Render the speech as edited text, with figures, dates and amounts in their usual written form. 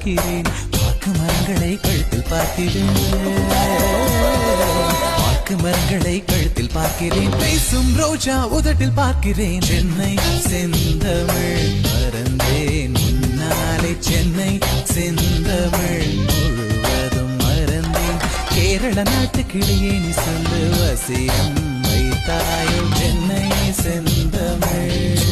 பார்க்கிறேன் பாக்கு மரங்களை கழுத்தில் பார்க்கிறேன் பாக்கு மரங்களை கழுத்தில் பார்க்கிறேன் பேசும் ரோஜா உதட்டில் பார்க்கிறேன் சென்னை செந்தமிழ் மறந்தேன் முன்னாலே சென்னை செந்தமிழ் முழுவதும் மறந்தேன் கேரள நாட்டு கிளியே நீ சொல்லு வசியம் வைத்தாயோ சென்னை செந்தமிழ்